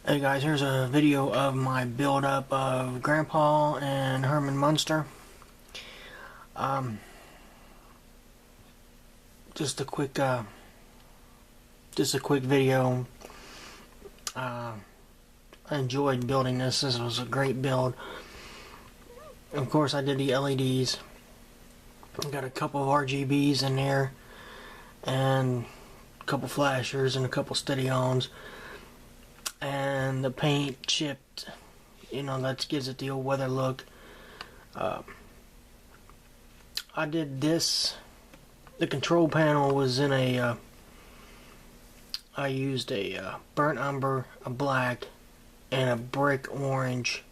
Hey guys, here's a video of my build-up of Grandpa and Herman Munster. Um, just a quick video. I enjoyed building this. This was a great build. Of course, I did the LEDs. Got a couple of RGBs in there, and a couple flashers and a couple steady-ons. And the paint chipped, that gives it the old weather look. I did this. The control panel was in a, I used a burnt umber, a black, and a brick orange,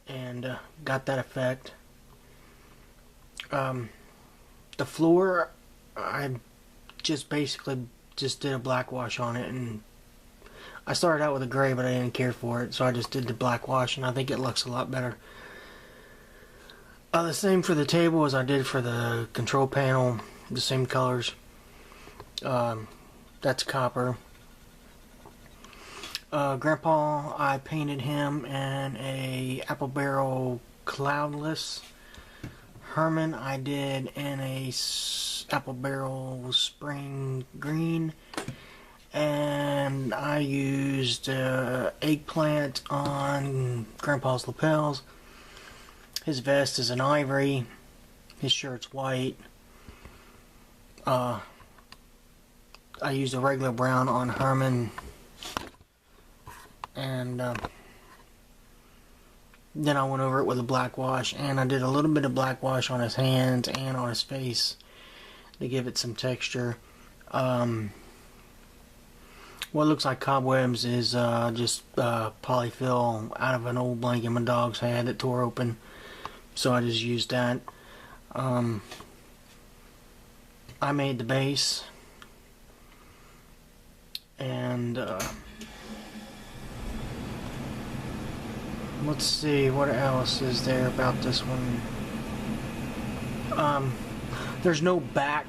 and got that effect. The floor, I basically did a black wash on it, and I started out with a gray, but I didn't care for it, so I just did the black wash, and I think it looks a lot better. The same for the table as I did for the control panel, the same colors. That's copper. Grandpa, I painted him in a apple barrel cloudless. Herman, I did in a apple barrel spring green. And I used eggplant on Grandpa's lapels. His vest is an ivory. His shirt's white. I used a regular brown on Herman. And then I went over it with a black wash. And I did a little bit of black wash on his hands and on his face to give it some texture. What looks like cobwebs is just polyfill out of an old blanket my dog's had that tore open, so I just used that. I made the base, and let's see what else is there about this one. There's no back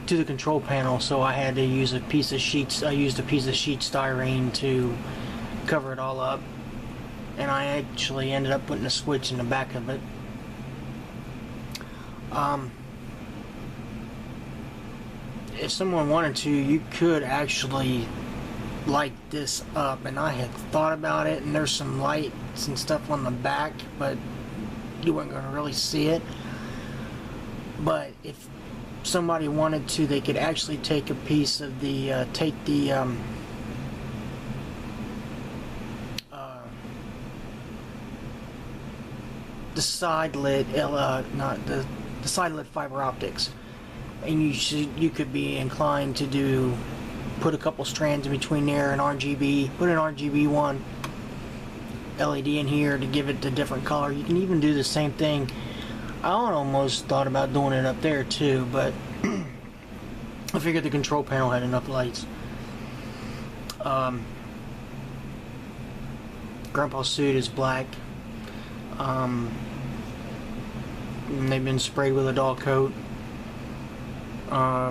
to the control panel, so I had to use a piece of sheets. I used a piece of sheet styrene to cover it all up, and I actually ended up putting a switch in the back of it. If someone wanted to, you could actually light this up, and I had thought about it, and there's some lights and stuff on the back, but you weren't going to really see it. But if somebody wanted to, they could actually take a piece of the the side lid, the side lid fiber optics, and you could be inclined to put a couple strands in between there, and RGB, put an RGB1 LED in here to give it a different color. You can even do the same thing. I almost thought about doing it up there too, but I figured the control panel had enough lights. Grandpa's suit is black. And they've been sprayed with a dull coat. I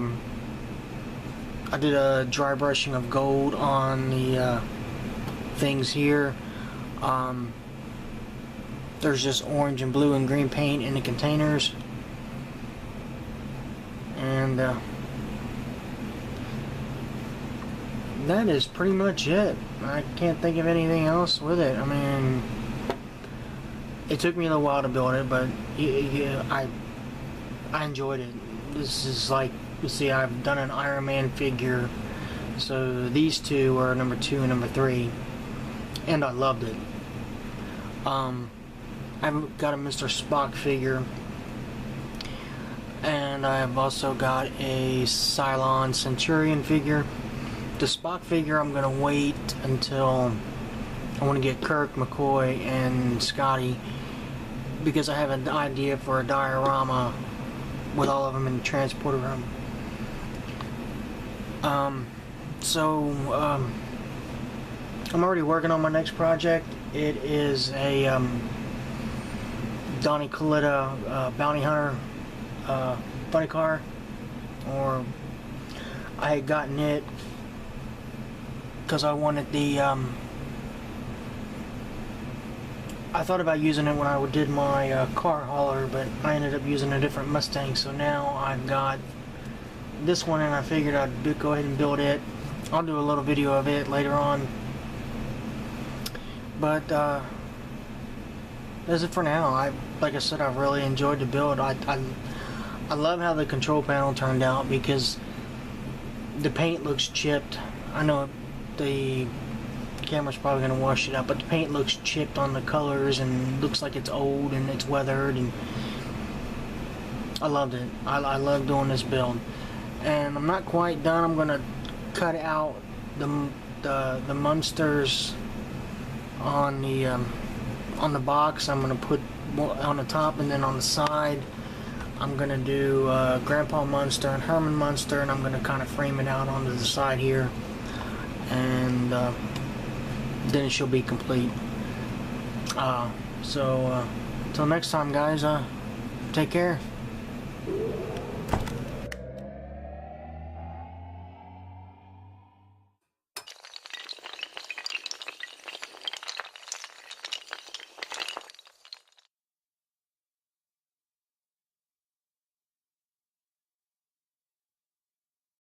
did a dry brushing of gold on the things here. There's just orange and blue and green paint in the containers, and that is pretty much it. I can't think of anything else with it. I mean, it took me a little while to build it, but I enjoyed it. This is like, you see, I've done an Iron Man figure, so these two are number 2 and number 3, and I loved it. I've got a Mr. Spock figure, and I've also got a Cylon Centurion figure. The Spock figure, I'm going to wait until I want to get Kirk, McCoy, and Scotty, because I have an idea for a diorama with all of them in the transporter room. I'm already working on my next project. It is a Donnie Coletta Bounty Hunter funny car, or I had gotten it because I wanted the I thought about using it when I did my car hauler, but I ended up using a different Mustang, so now I've got this one, and I figured I'd go ahead and build it. I'll do a little video of it later on, but that's it for now. Like I said, I've really enjoyed the build. I love how the control panel turned out, because the paint looks chipped. I know the camera's probably going to wash it out, but the paint looks chipped on the colors and looks like it's old and it's weathered, and I loved it. I love doing this build, and I'm not quite done. I'm going to cut out the Munsters on the box. I'm going to put on the top, and then on the side I'm going to do Grandpa Munster and Herman Munster, and I'm going to kind of frame it out onto the side here, and then it should be complete. So till next time, guys, take care.